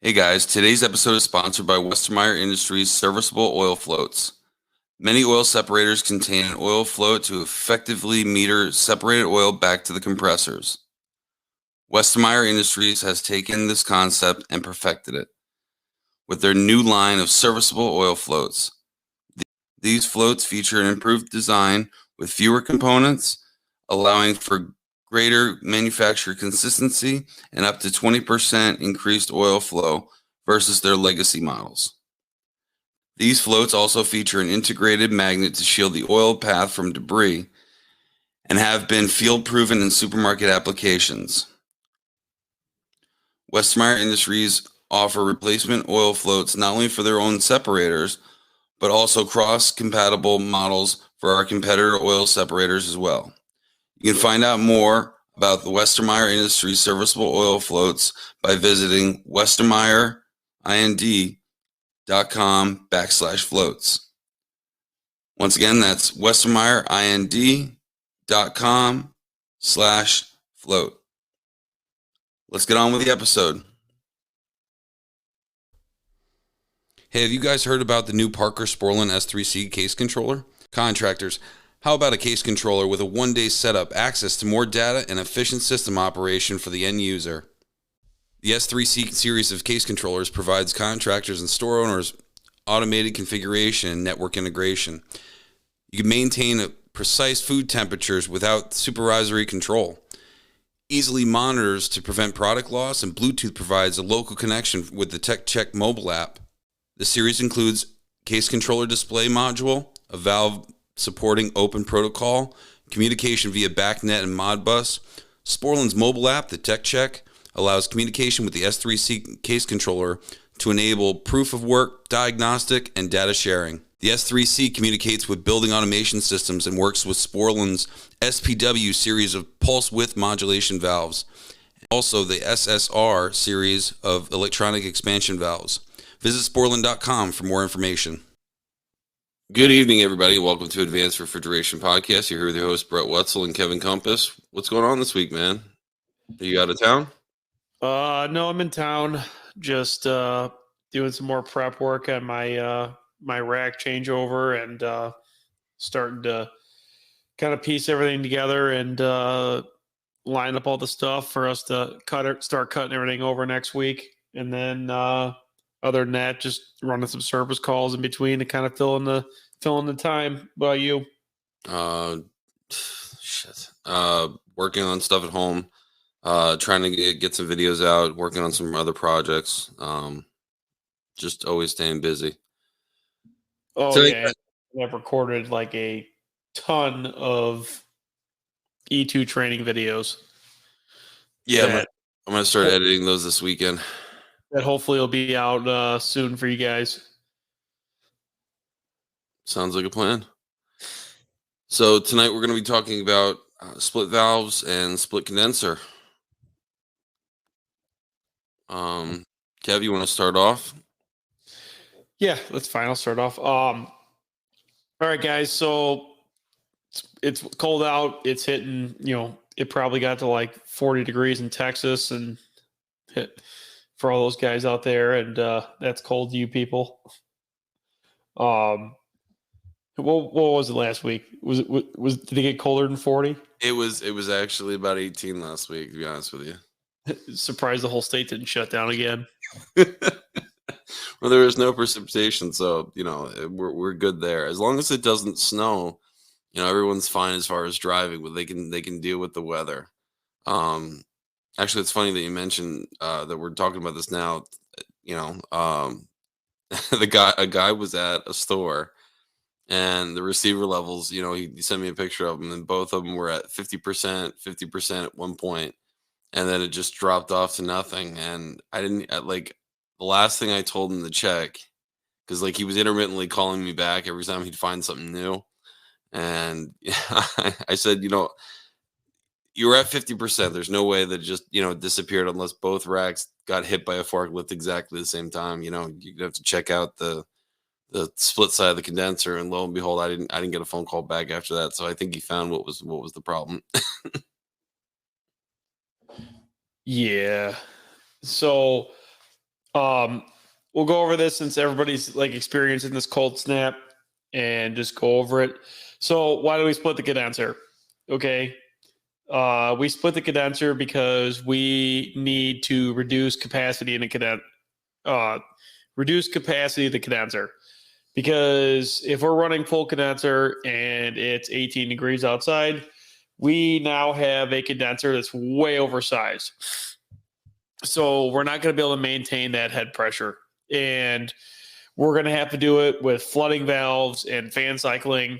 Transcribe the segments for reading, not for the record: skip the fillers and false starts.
Hey guys, today's episode is sponsored by Westermeyer Industries Serviceable Oil Floats. Many oil separators contain an oil float to effectively meter separated oil back to the compressors. Westermeyer Industries has taken this concept and perfected it with their new line of serviceable oil floats. These floats feature an improved design with fewer components, allowing for greater manufacturer consistency and up to 20% increased oil flow versus their legacy models. These floats also feature an integrated magnet to shield the oil path from debris and have been field proven in supermarket applications. Westmeyer Industries offer replacement oil floats not only for their own separators, but also cross-compatible models for our competitor oil separators as well. You can find out more about the Westermeyer Industries serviceable oil floats by visiting westermeyerind.com/floats. Once again, that's westermeyerind.com/float. Let's get on with the episode. Hey, have you guys heard about the new Parker Sporlan S3C case controller? Contractors, how about a case controller with a one-day setup, access to more data, and efficient system operation for the end user? The S3C series of case controllers provides contractors and store owners automated configuration and network integration. You can maintain precise food temperatures without supervisory control. Easily monitors to prevent product loss, and Bluetooth provides a local connection with the TechCheck mobile app. The series includes case controller display module, a valve supporting open protocol, communication via BACnet and Modbus. Sporlan's mobile app, the TechCheck, allows communication with the S3C case controller to enable proof of work, diagnostic, and data sharing. The S3C communicates with building automation systems and works with Sporlan's SPW series of pulse width modulation valves, also the SSR series of electronic expansion valves. Visit sporlan.com for more information. Good evening, everybody. Welcome to Advanced Refrigeration Podcast. You're here with your hosts, Brett Wetzel and Kevin Compass. What's going on this week, man? Are you out of town? No, I'm in town. Just doing some more prep work on my my rack changeover and starting to kind of piece everything together and line up all the stuff for us to start cutting everything over next week. And then other than that, just running some service calls in between to kind of fill in the time. What about you? Working on stuff at home. Trying to get some videos out, working on some other projects. Just always staying busy. Oh, so, yeah. I've recorded like a ton of E2 training videos. Yeah, I'm going to start editing those this weekend. That hopefully will be out soon for you guys. Sounds like a plan. So tonight we're going to be talking about split valves and split condenser. Kev, you want to start off? Yeah, that's fine. I'll start off. All right, guys. So it's cold out. It's hitting, it probably got to like 40 degrees in Texas and hit for all those guys out there. And that's cold to you people. What was it last week? Did it get colder than 40? It was actually about 18 last week, to be honest with you. Surprised the whole state didn't shut down again. Well, there was no precipitation, so we're good there. As long as it doesn't snow, everyone's fine as far as driving, but they can deal with the weather. Actually, it's funny that you mentioned that we're talking about this now. A guy was at a store, and the receiver levels, he sent me a picture of them, and both of them were at 50% at one point, and then it just dropped off to nothing. And I didn't the last thing I told him to check, because he was intermittently calling me back every time he'd find something new. And I said, you were at 50%. There's no way that just, disappeared unless both racks got hit by a forklift exactly the same time. You'd have to check out the split side of the condenser, and lo and behold, I didn't get a phone call back after that. So I think he found what was the problem. Yeah. So We'll go over this since everybody's like experiencing this cold snap and just go over it. So why do we split the condenser? Okay. We split the condenser because we need to reduce capacity in the condenser. Because if we're running full condenser and it's 18 degrees outside, we now have a condenser that's way oversized. So we're not going to be able to maintain that head pressure. And we're going to have to do it with flooding valves and fan cycling.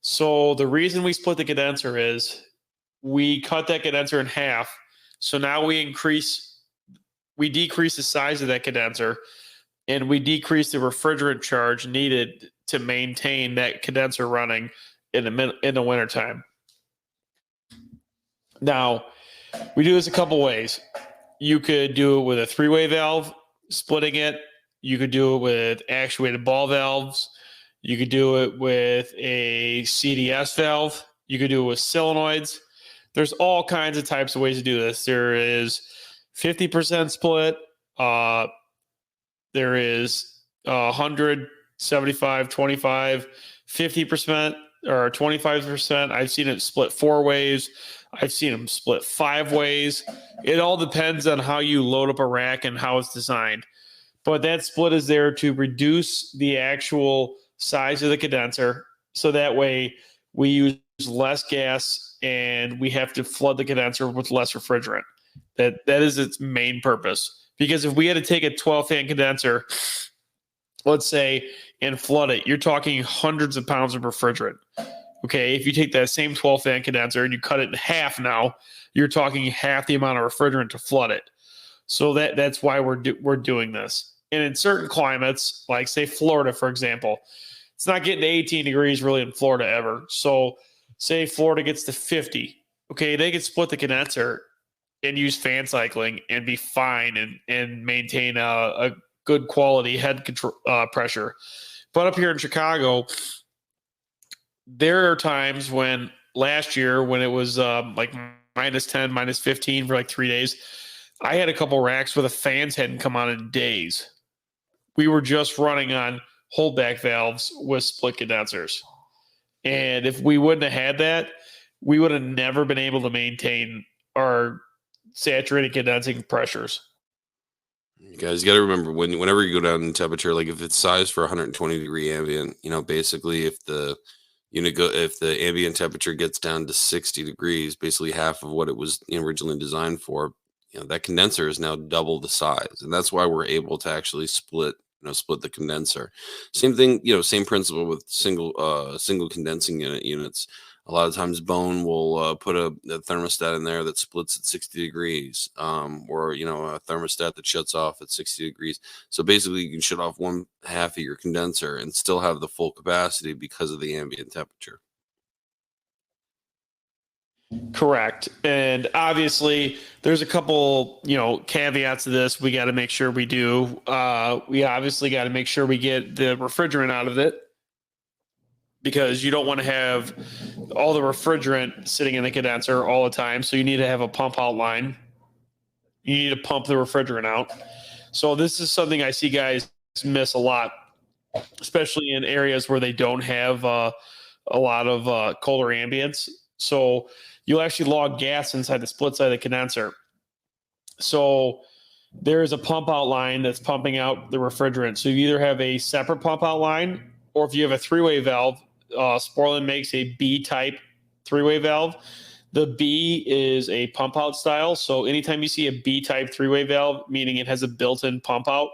So the reason we split the condenser is we cut that condenser in half. So now we decrease the size of that condenser, and we decrease the refrigerant charge needed to maintain that condenser running in the wintertime. Now, we do this a couple ways. You could do it with a three-way valve, splitting it. You could do it with actuated ball valves. You could do it with a CDS valve. You could do it with solenoids. There's all kinds of types of ways to do this. There is 50% split. There is 100, 75, 25, 50%, or 25%. I've seen it split 4 ways. I've seen them split 5 ways. It all depends on how you load up a rack and how it's designed. But that split is there to reduce the actual size of the condenser. So that way we use less gas and we have to flood the condenser with less refrigerant. That is its main purpose. Because if we had to take a 12-fan condenser, let's say, and flood it, you're talking hundreds of pounds of refrigerant. Okay, if you take that same 12-fan condenser and you cut it in half now, you're talking half the amount of refrigerant to flood it. So that's why we're doing this. And in certain climates, like say Florida, for example, it's not getting to 18 degrees really in Florida ever. So say Florida gets to 50. Okay, they could split the condenser and use fan cycling and be fine and maintain a good quality head control, pressure. But up here in Chicago, there are times when last year when it was like minus 10, minus 15 for like 3 days, I had a couple racks where the fans hadn't come on in days. We were just running on holdback valves with split condensers. And if we wouldn't have had that, we would have never been able to maintain our saturated condensing pressures. You guys got to remember whenever you go down in temperature, like if it's sized for 120 degree ambient, basically if the ambient temperature gets down to 60 degrees, basically half of what it was originally designed for, that condenser is now double the size. And that's why we're able to actually split the condenser. Same thing, same principle with single condensing units. A lot of times Bone will put a thermostat in there that splits at 60 degrees, or a thermostat that shuts off at 60 degrees. So basically you can shut off one half of your condenser and still have the full capacity because of the ambient temperature. Correct. And obviously there's a couple, caveats to this. We got to make sure we do. We obviously got to make sure we get the refrigerant out of it, because you don't want to have all the refrigerant sitting in the condenser all the time. So you need to have a pump out line. You need to pump the refrigerant out. So this is something I see guys miss a lot, especially in areas where they don't have a lot of colder ambience. So you'll actually log gas inside the split side of the condenser. So there is a pump out line that's pumping out the refrigerant. So you either have a separate pump out line, or if you have a 3-way valve, Sporlan makes a B-type 3-way valve. The B is a pump out style. So anytime you see a B-type 3-way valve, meaning it has a built-in pump out,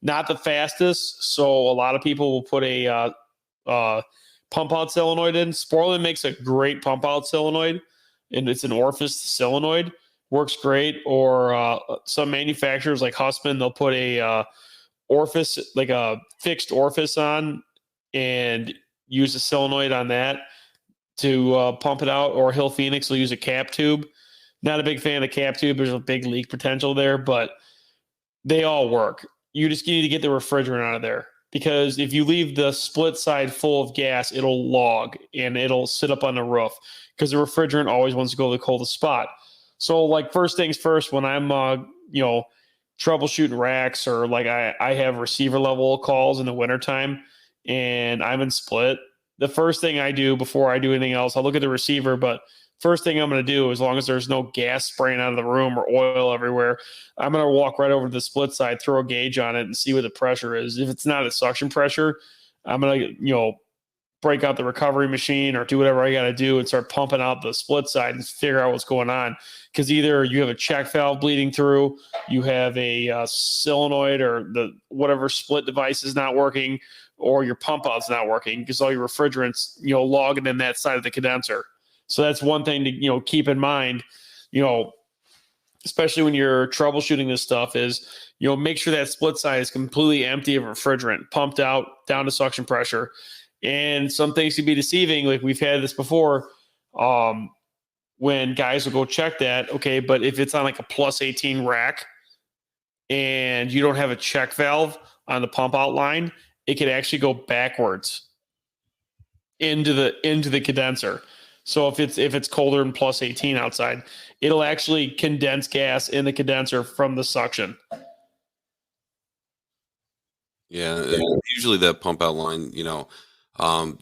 not the fastest. So a lot of people will put a pump out solenoid in. Sporlan makes a great pump out solenoid, and it's an orifice solenoid. Works great. Or some manufacturers like Hussmann, they'll put a orifice, like a fixed orifice on, and use a solenoid on that to pump it out. Or Hill Phoenix will use a cap tube. Not a big fan of cap tube. There's a big leak potential there, but they all work. You just need to get the refrigerant out of there, because if you leave the split side full of gas, it'll log and it'll sit up on the roof, because the refrigerant always wants to go to the coldest spot. So like first things first, when I'm, troubleshooting racks, or like I have receiver level calls in the wintertime and I'm in split, the first thing I do before I do anything else, I'll look at the receiver, but first thing I'm going to do, as long as there's no gas spraying out of the room or oil everywhere, I'm going to walk right over to the split side, throw a gauge on it, and see what the pressure is. If it's not a suction pressure, I'm going to, break out the recovery machine or do whatever I got to do and start pumping out the split side and figure out what's going on. Because either you have a check valve bleeding through, you have a solenoid or the whatever split device is not working, or your pump out's not working because all your refrigerants, logging in that side of the condenser. So that's one thing to, keep in mind, especially when you're troubleshooting this stuff is, make sure that split side is completely empty of refrigerant, pumped out down to suction pressure. And some things can be deceiving. Like we've had this before, when guys will go check that. Okay, but if it's on like a plus 18 rack and you don't have a check valve on the pump out line, it could actually go backwards into the condenser. So if it's colder than plus 18 outside, it'll actually condense gas in the condenser from the suction. Yeah, usually that pump out line,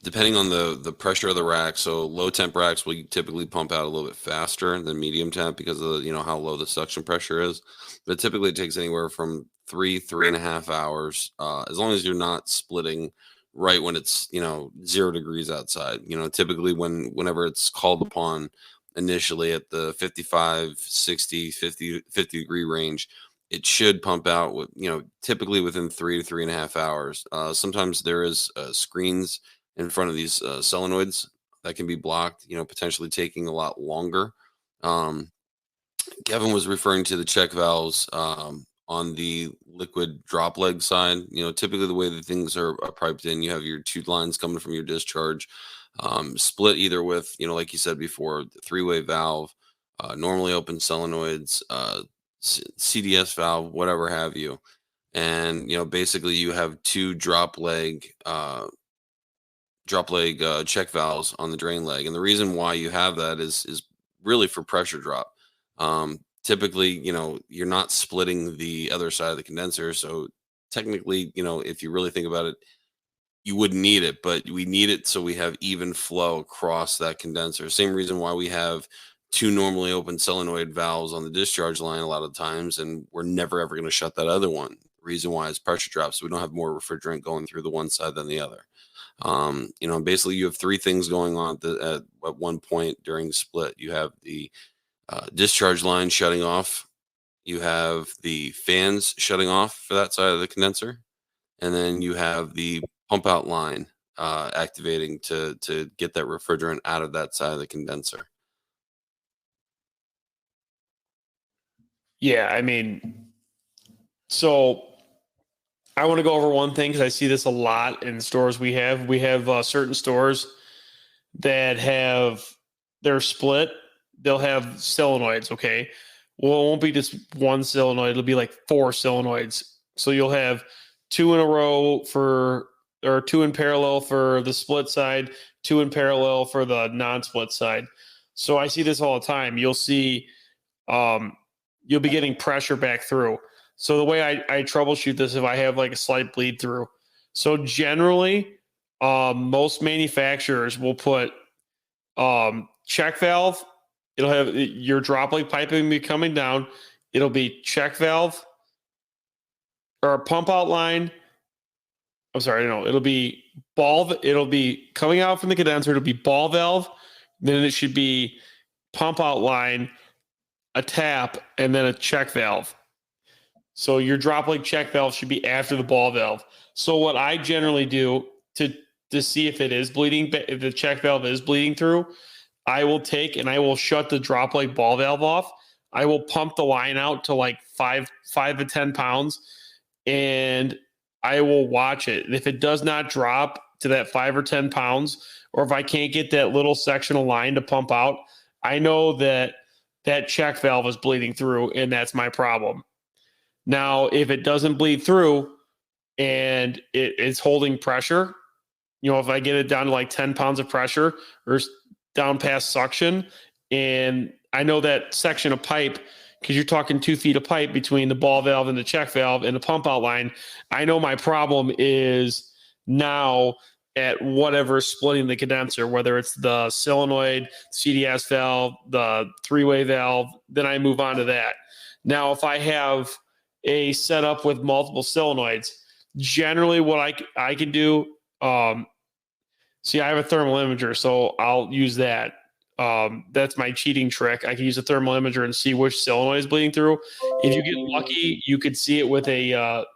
depending on the pressure of the rack. So low temp racks will typically pump out a little bit faster than medium temp because of how low the suction pressure is. But typically it takes anywhere from 3.5 hours, as long as you're not splitting right when it's 0 degrees outside. Typically whenever it's called upon initially at the 55, 60, 50 degree range, it should pump out with, typically within 3 to 3.5 hours. Sometimes there is screens in front of these solenoids that can be blocked, potentially taking a lot longer. Kevin was referring to the check valves on the liquid drop leg side. Typically the way that things are piped in, you have your two lines coming from your discharge, split either with, like you said before, the three-way valve, normally open solenoids, CDS valve, whatever have you. And, basically you have two drop leg check valves on the drain leg. And the reason why you have that is really for pressure drop. Typically, you're not splitting the other side of the condenser. So technically, if you really think about it, you wouldn't need it, but we need it so we have even flow across that condenser. Same reason why we have two normally open solenoid valves on the discharge line a lot of times, and we're never ever going to shut that other one. The reason why is pressure drop, so we don't have more refrigerant going through the one side than the other. Basically you have three things going on at one point during the split. You have the discharge line shutting off, you have the fans shutting off for that side of the condenser, and then you have the pump out line activating to get that refrigerant out of that side of the condenser. Yeah, I mean, so I want to go over one thing because I see this a lot in stores we have. We have certain stores that have their split. They'll have solenoids, okay? Well, it won't be just one solenoid. It'll be like 4 solenoids. So you'll have 2 in a row or 2 in parallel for the split side, 2 in parallel for the non-split side. So I see this all the time. You'll see you'll be getting pressure back through. So the way I troubleshoot this, if I have like a slight bleed through. So generally, most manufacturers will put check valve. It'll have your drop leg piping be coming down. It'll be check valve or pump out line. I'm sorry, no, it'll be ball. It'll be coming out from the condenser. It'll be ball valve. Then it should be pump out line, a tap, and then a check valve. So your drop leg check valve should be after the ball valve. So what I generally do to see if it is bleeding, if the check valve is bleeding through, I will take and I will shut the drop leg ball valve off. I will pump the line out to like 5 to 10 pounds, and I will watch it. And if it does not drop to that 5 or 10 pounds, or if I can't get that little sectional line to pump out, I know that check valve is bleeding through, and that's my problem. Now, if it doesn't bleed through and it's holding pressure, if I get it down to like 10 pounds of pressure or down past suction, and I know that section of pipe, because you're talking 2 feet of pipe between the ball valve and the check valve and the pump out line. I know my problem is now at whatever splitting the condenser, whether it's the solenoid, CDS valve, the three-way valve, then I move on to that. Now, if I have a setup with multiple solenoids, generally what I can do, see, I have a thermal imager, so I'll use that. That's my cheating trick. I can use a thermal imager and see which solenoid is bleeding through. If you get lucky, you could see it with a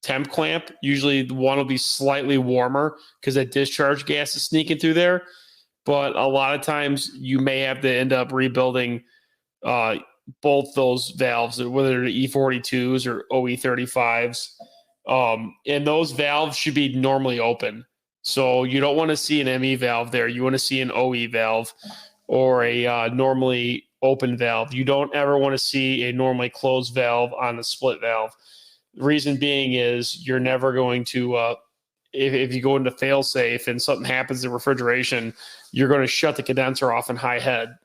temp clamp. Usually, the one will be slightly warmer because that discharge gas is sneaking through there. But a lot of times, you may have to end up rebuilding both those valves, whether they're E42s or OE35s. And those valves should be normally open. So you don't want to see an ME valve there. You want to see an OE valve or a normally open valve. You don't ever want to see a normally closed valve on the split valve. The reason being is you're never going to, if you go into fail safe and something happens to refrigeration, you're going to shut the condenser off in high head.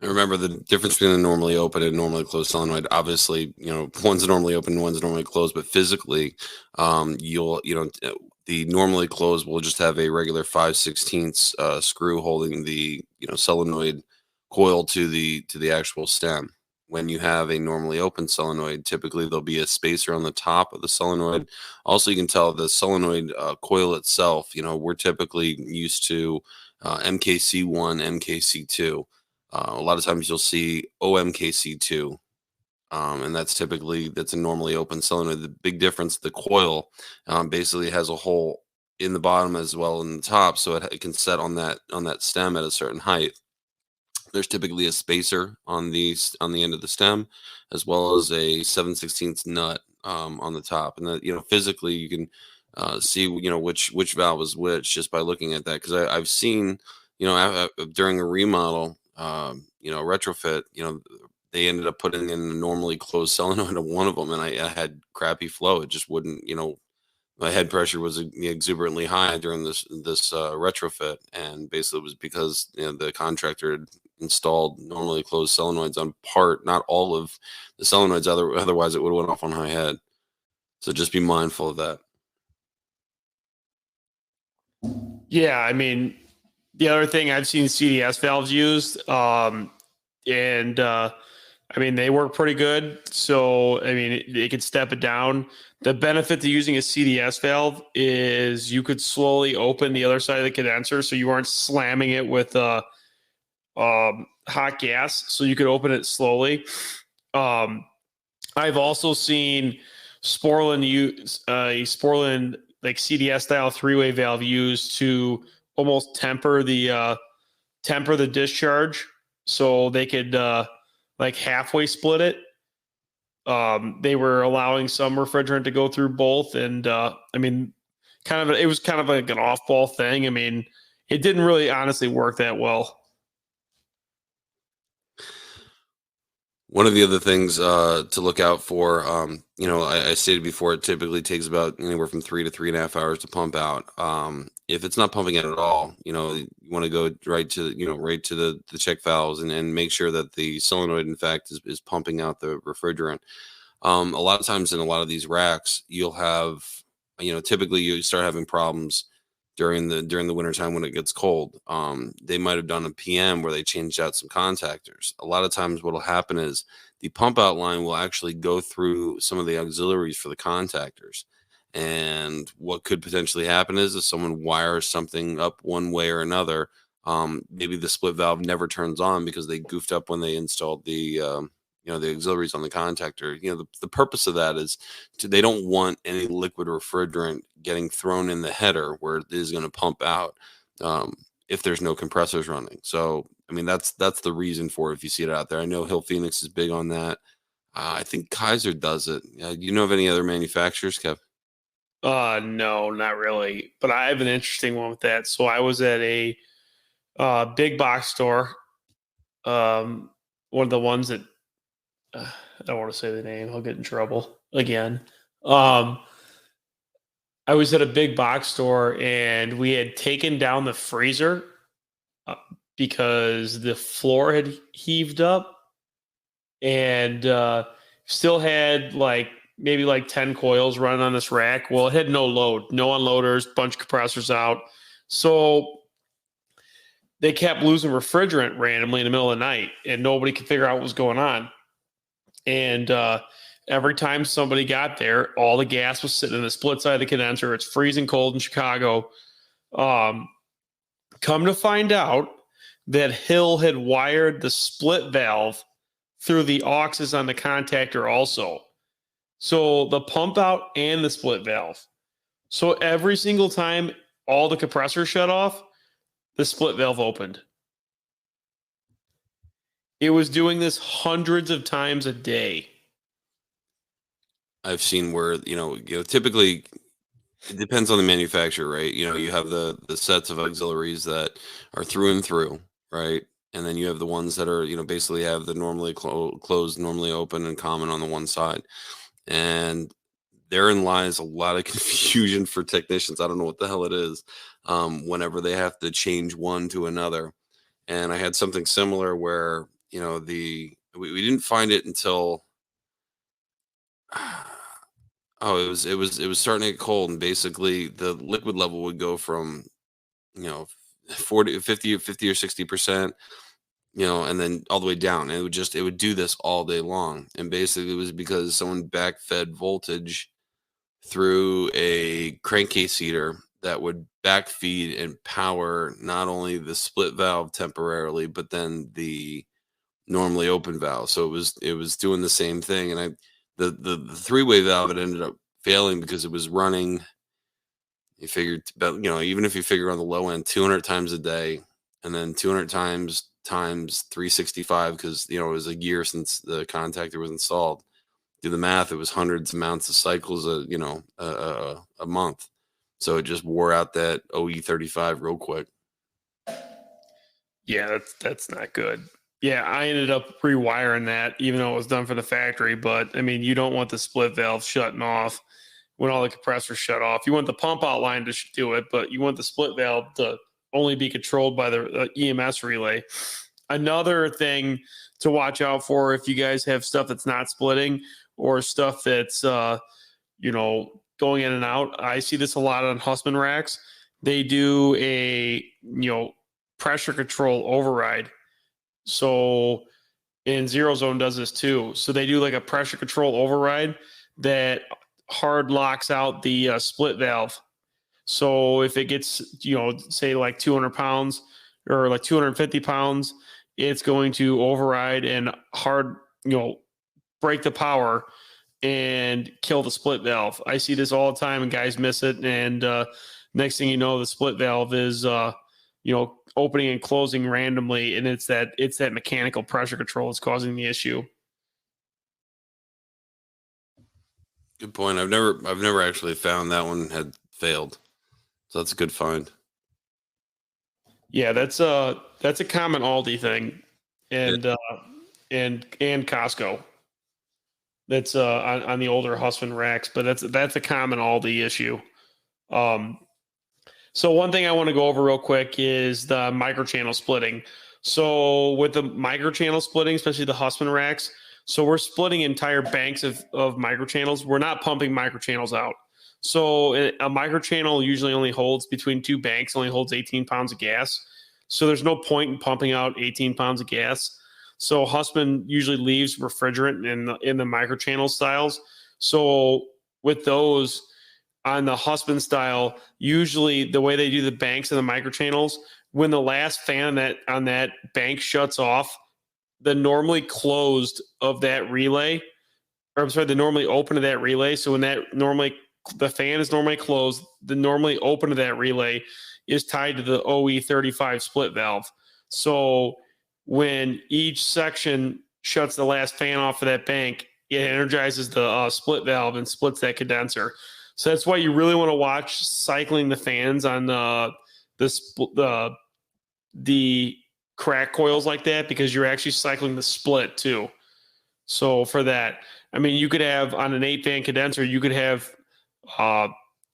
And remember the difference between a normally open and normally closed solenoid. Obviously, one's normally open, one's normally closed, but physically, the normally closed will just have a regular 5/16 screw holding the solenoid coil to the actual stem. When you have a normally open solenoid, typically there'll be a spacer on the top of the solenoid. Also, you can tell the solenoid coil itself. We're typically used to MKC1, MKC2. A lot of times you'll see OMKC2, and that's a normally open solenoid. The big difference, the coil basically has a hole in the bottom as well in the top, so it can set on that stem at a certain height. There's typically a spacer on the end of the stem, as well as a 7/16 nut on the top, and that physically you can see which valve is which just by looking at that. Because I've seen during a remodel, retrofit, they ended up putting in a normally closed solenoid on one of them, and I had crappy flow. It just wouldn't, my head pressure was exuberantly high during this retrofit, and basically it was because the contractor had installed normally closed solenoids on not all of the solenoids. Otherwise, it would have went off on high head. So just be mindful of that. Yeah, I mean, the other thing I've seen CDS valves used, and I mean, they work pretty good. So, I mean, they could step it down. The benefit to using a CDS valve is you could slowly open the other side of the condenser so you aren't slamming it with hot gas. So you could open it slowly. I've also seen Sporlan use a Sporlan like CDS style three-way valve used to almost temper the discharge so they could like halfway split it. They were allowing some refrigerant to go through both, and I mean, it was kind of like an off-ball thing. I mean, it didn't really honestly work that well. One of the other things to look out for, I stated before, it typically takes about anywhere from 3 to 3.5 hours to pump out. If it's not pumping out at all, you want to go right to the check valves and make sure that the solenoid, in fact, is pumping out the refrigerant. A lot of times in a lot of these racks, you'll have, typically you start having problems during the wintertime when it gets cold. They might have done a PM where they changed out some contactors. A lot of times what will happen is the pump out line will actually go through some of the auxiliaries for the contactors. And what could potentially happen is if someone wires something up one way or another, maybe the split valve never turns on because they goofed up when they installed the auxiliaries on the contactor. The purpose of that is they don't want any liquid refrigerant getting thrown in the header where it is going to pump out if there's no compressors running. So, I mean, that's the reason for it if you see it out there. I know Hill Phoenix is big on that. I think Kaiser does it. Do you know of any other manufacturers, Kev? No, not really. But I have an interesting one with that. So I was at a big box store. One of the ones that I don't want to say the name. I'll get in trouble again. I was at a big box store and we had taken down the freezer because the floor had heaved up and still had like maybe like 10 coils running on this rack. Well, it had no load, no unloaders, bunch of compressors out. So they kept losing refrigerant randomly in the middle of the night, and nobody could figure out what was going on. And every time somebody got there, all the gas was sitting in the split side of the condenser. It's freezing cold in Chicago. Come to find out that Hill had wired the split valve through the auxes on the contactor also. So the pump out and the split valve. So every single time all the compressors shut off, the split valve opened. It was doing this hundreds of times a day. I've seen where, typically it depends on the manufacturer, right? You have the sets of auxiliaries that are through and through, right? And then you have the ones that are, basically have the normally closed, normally open, and common on the one side. And therein lies a lot of confusion for technicians. I don't know what the hell it is whenever they have to change one to another. And I had something similar where, we didn't find it until it was starting to get cold, and basically the liquid level would go from 40 50 or 60%, and then all the way down, and it would do this all day long. And basically it was because someone backfed voltage through a crankcase heater that would backfeed and power not only the split valve temporarily, but then the normally open valve. So it was doing the same thing. And the three-way valve, it ended up failing because it was running, you figured about, even if you figure on the low end, 200 times a day, and then 200 times 365, because it was a year since the contactor was installed. Do the math, it was hundreds of amounts of cycles a month. So it just wore out that OE35 real quick. Yeah, that's not good. Yeah, I ended up rewiring that, even though it was done for the factory. But I mean, you don't want the split valve shutting off when all the compressors shut off. You want the pump out line to do it, but you want the split valve to only be controlled by the EMS relay. Another thing to watch out for, if you guys have stuff that's not splitting or stuff that's going in and out. I see this a lot on Hussmann racks. They do a pressure control override. So, and Zero Zone does this too. So they do like a pressure control override that hard locks out the split valve. So if it gets, say like 200 pounds or like 250 pounds, it's going to override and hard, break the power and kill the split valve. I see this all the time and guys miss it. And next thing you know, the split valve is, opening and closing randomly. And it's that mechanical pressure control that's causing the issue. Good point. I've never actually found that one had failed. So that's a good find. Yeah, that's a common Aldi thing, and and Costco. That's on the older Hussmann racks, but that's a common Aldi issue. So one thing I want to go over real quick is the microchannel splitting. So with the microchannel splitting, especially the Hussmann racks, so we're splitting entire banks of microchannels. We're not pumping microchannels out. So a microchannel usually only holds between two banks, only holds 18 pounds of gas. So there's no point in pumping out 18 pounds of gas. So Hussmann usually leaves refrigerant in the microchannel styles. So with those on the Hussmann style, usually the way they do the banks and the microchannels, when the last fan on that bank shuts off, the normally closed of that relay, or I'm sorry, the normally open of that relay. So when the fan is normally closed, the normally open of that relay is tied to the OE35 split valve. So when each section shuts the last fan off of that bank, it energizes the split valve and splits that condenser. So that's why you really want to watch cycling the fans on the crack coils like that, because you're actually cycling the split too. So for that, I mean, you could have on an 8-fan condenser, you could have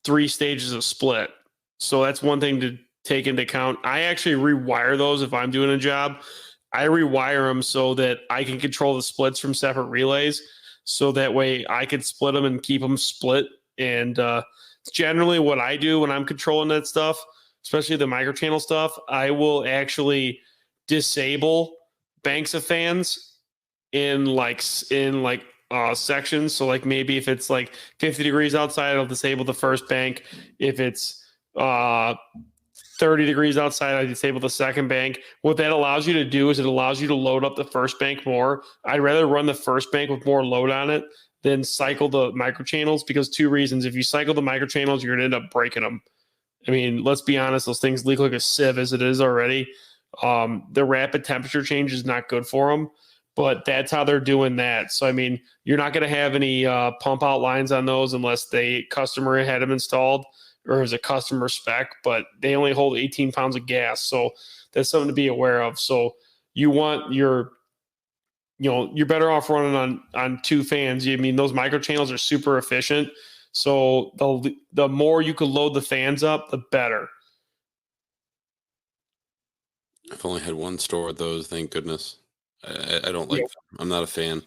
3 stages of split. So that's one thing take into account. I actually rewire those if I'm doing a job. I rewire them so that I can control the splits from separate relays. So that way I can split them and keep them split. And generally what I do when I'm controlling that stuff, especially the microchannel stuff, I will actually disable banks of fans in sections. So like maybe if it's like 50 degrees outside, I'll disable the first bank. If it's 30 degrees outside, I disable the second bank. What that allows you to do is it allows you to load up the first bank more. I'd rather run the first bank with more load on it than cycle the microchannels, because two reasons. If you cycle the microchannels, you're going to end up breaking them. I mean, let's be honest, those things leak like a sieve as it is already. The rapid temperature change is not good for them, but that's how they're doing that. So, I mean, you're not going to have any pump out lines on those unless the customer had them installed or as a customer spec, but they only hold 18 pounds of gas. So that's something to be aware of. So you want you're better off running on two fans. I mean, those microchannels are super efficient. So the more you can load the fans up, the better. I've only had one store with those, thank goodness. I don't like them. I'm not a fan.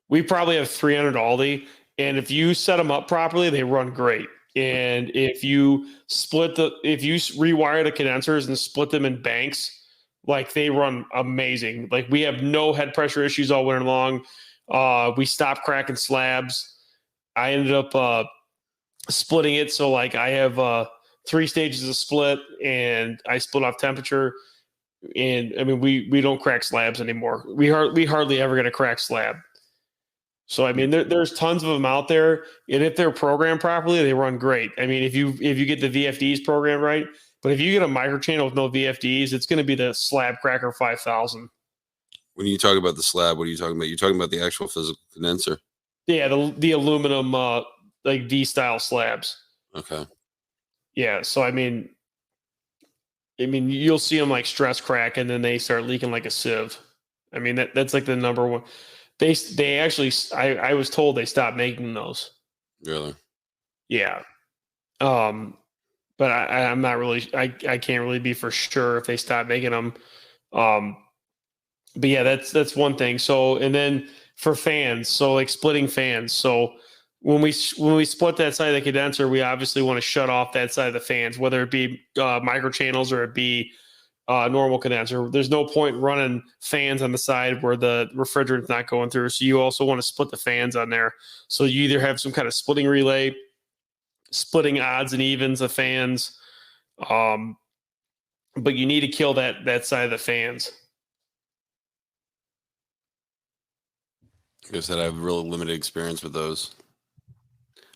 We probably have 300 Aldi, and if you set them up properly, they run great. And if you rewire the condensers and split them in banks, like they run amazing. Like we have no head pressure issues all winter long. We stopped cracking slabs. I ended up splitting it. So like I have 3 stages of split, and I split off temperature. And I mean, we don't crack slabs anymore. We hardly ever get a cracked slab. So I mean, there's tons of them out there, and if they're programmed properly, they run great. I mean, if you get the VFDs programmed right, but if you get a microchannel with no VFDs, it's going to be the Slab Cracker 5000. When you talk about the slab, what are you talking about? You're talking about the actual physical condenser. Yeah, the aluminum like V-style slabs. Okay. Yeah, so I mean, you'll see them like stress crack, and then they start leaking like a sieve. I mean, that's like the number one. They actually, I was told they stopped making those. Really? Yeah. But I'm not really, I can't really be for sure if they stopped making them. But yeah, that's one thing. So, and then for fans, so like splitting fans. So when we split that side of the condenser, we obviously want to shut off that side of the fans, whether it be microchannels or it be normal condenser. There's no point running fans on the side where the refrigerant's not going through. So you also want to split the fans on there. So you either have some kind of splitting relay, splitting odds and evens of fans, but you need to kill that side of the fans. Like I said, I have really limited experience with those.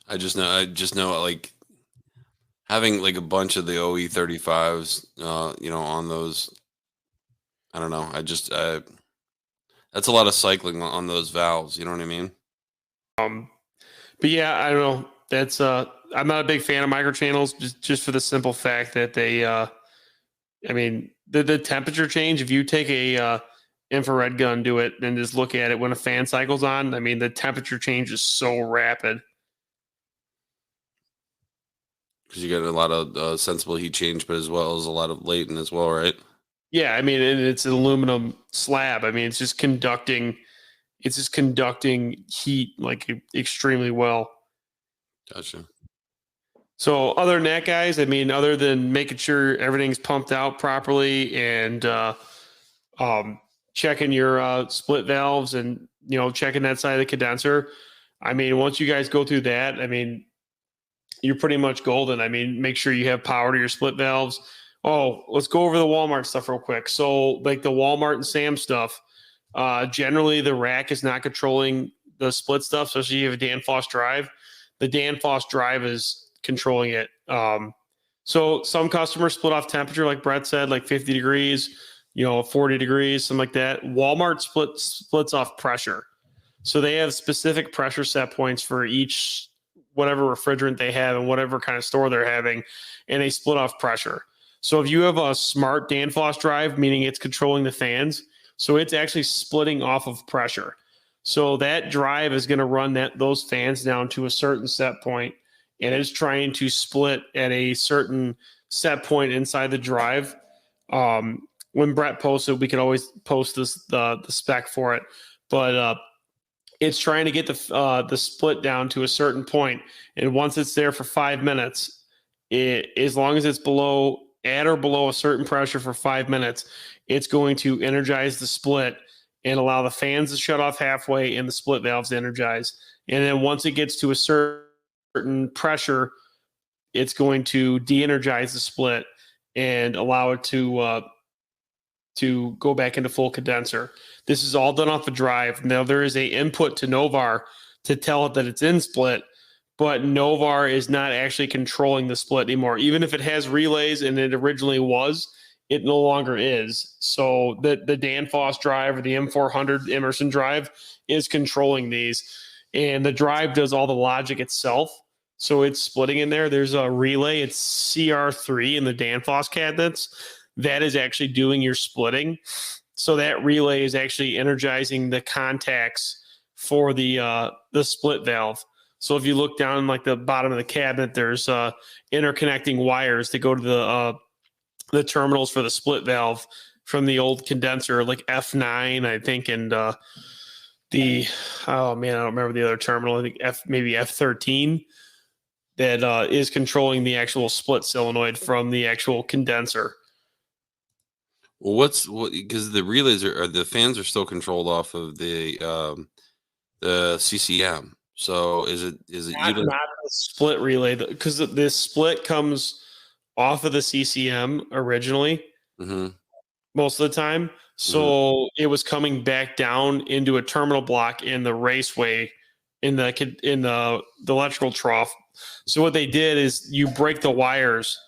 I just know like having like a bunch of the OE35s, on those. I don't know. That's a lot of cycling on those valves. You know what I mean? But yeah, I don't know. That's I'm not a big fan of microchannels just for the simple fact that they, I mean, the temperature change. If you take a infrared gun, do it, and just look at it when a fan cycles on. I mean, the temperature change is so rapid. Because you get a lot of sensible heat change, but as well as a lot of latent as well, right? Yeah, I mean, and it's an aluminum slab. I mean, it's just conducting heat like extremely well. Gotcha. So other than that, guys, I mean, other than making sure everything's pumped out properly and checking your split valves and, checking that side of the condenser, I mean, once you guys go through that, I mean, you're pretty much golden. I mean, make sure you have power to your split valves. Oh, let's go over the Walmart stuff real quick. So like the Walmart and Sam stuff, generally the rack is not controlling the split stuff. So if you have a Danfoss drive, the Danfoss drive is controlling it. So some customers split off temperature, like Brett said, like 50 degrees, 40 degrees, something like that. Walmart splits off pressure. So they have specific pressure set points for each whatever refrigerant they have and whatever kind of store they're having, and they split off pressure. So if you have a smart Danfoss drive, meaning it's controlling the fans, so it's actually splitting off of pressure. So that drive is going to run those fans down to a certain set point, and it's trying to split at a certain set point inside the drive. When Brett posted, we can always post the spec for it, but it's trying to get the split down to a certain point, and once it's there for 5 minutes, as long as it's at or below a certain pressure for 5 minutes, it's going to energize the split and allow the fans to shut off halfway and the split valves to energize. And then once it gets to a certain pressure, it's going to de-energize the split and allow it to go back into full condenser. This is all done off the drive. Now there is a input to Novar to tell it that it's in split, but Novar is not actually controlling the split anymore. Even if it has relays and it originally was, it no longer is. So the Danfoss drive or the M400 Emerson drive is controlling these, and the drive does all the logic itself. So it's splitting in there. There's a relay. It's CR3 in the Danfoss cabinets that is actually doing your splitting. So that relay is actually energizing the contacts for the split valve. So if you look down like the bottom of the cabinet, there's interconnecting wires that go to the terminals for the split valve from the old condenser, like F9, I think, and I don't remember the other terminal. I think maybe F13 that is controlling the actual split solenoid from the actual condenser. Well, because the relays are the fans are still controlled off of the CCM. So is it not the split relay, because this split comes off of the CCM originally, most of the time. So it was coming back down into a terminal block in the raceway in the electrical trough. So what they did is you break the wires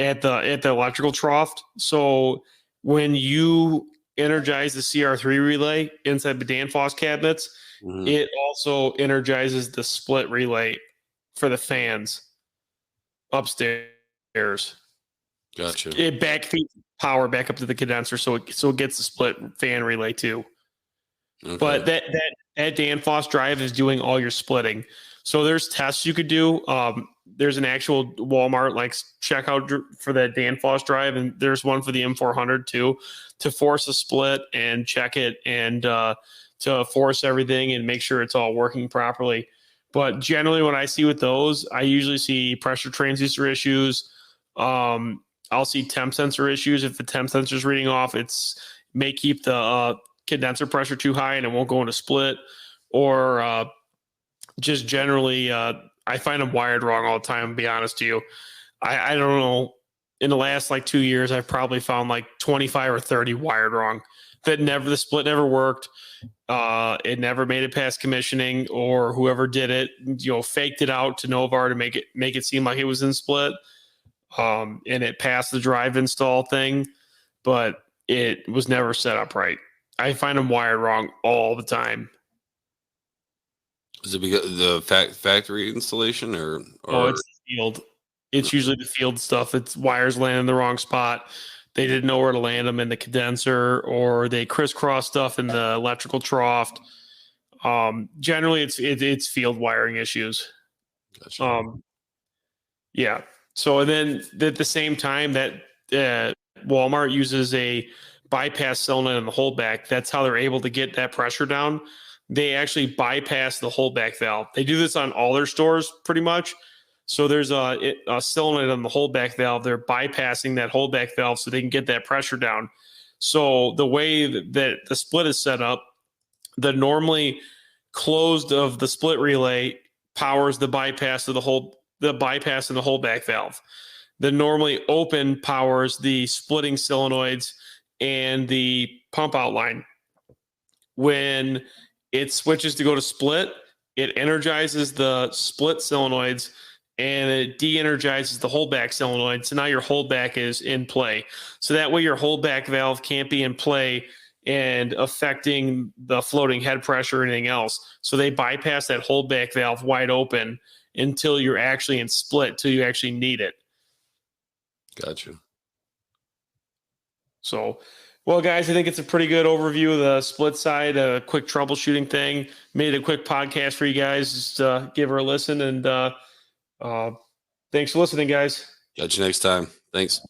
at the electrical trough. So when you energize the CR3 relay inside the Danfoss cabinets, it also energizes the split relay for the fans upstairs. Gotcha. It backfeeds power back up to the condenser, so it gets the split fan relay too. Okay. But that Danfoss drive is doing all your splitting. So there's tests you could do. There's an actual Walmart checkout for that Danfoss drive, and there's one for the M400 too, to force a split and check it and to force everything and make sure it's all working properly. But generally, what I see with those, I usually see pressure transducer issues. I'll see temp sensor issues. If the temp sensor is reading off, may keep the condenser pressure too high and it won't go into split. Or just generally, I find them wired wrong all the time, to be honest to you. I don't know. In the last 2 years, I've probably found 25 or 30 wired wrong. The split never worked. It never made it past commissioning, or whoever did it, faked it out to Novar to make it seem like it was in split. And it passed the drive install thing, but it was never set up right. I find them wired wrong all the time. Is it because the factory installation or it's the field? It's usually the field stuff. It's wires landing in the wrong spot. They didn't know where to land them in the condenser, or they crisscross stuff in the electrical trough. Generally, it's field wiring issues. Gotcha. Yeah. So, and then at the same time, that Walmart uses a bypass solenoid on the holdback. That's how they're able to get that pressure down. They actually bypass the holdback valve. They do this on all their stores pretty much. So there's a solenoid on the holdback valve. They're bypassing that holdback valve so they can get that pressure down. So the way that the split is set up, the normally closed of the split relay powers the bypass of the bypass in the holdback valve. The normally open powers the splitting solenoids and the pump out line. When it switches to go to split, it energizes the split solenoids and it de-energizes the holdback solenoid. So now your holdback is in play. So that way your holdback valve can't be in play and affecting the floating head pressure or anything else. So they bypass that holdback valve wide open until you're actually in split, till you actually need it. Gotcha. So, well, guys, I think it's a pretty good overview of the split side, a quick troubleshooting thing. Made a quick podcast for you guys. Just give her a listen, and thanks for listening, guys. Catch you next time. Thanks.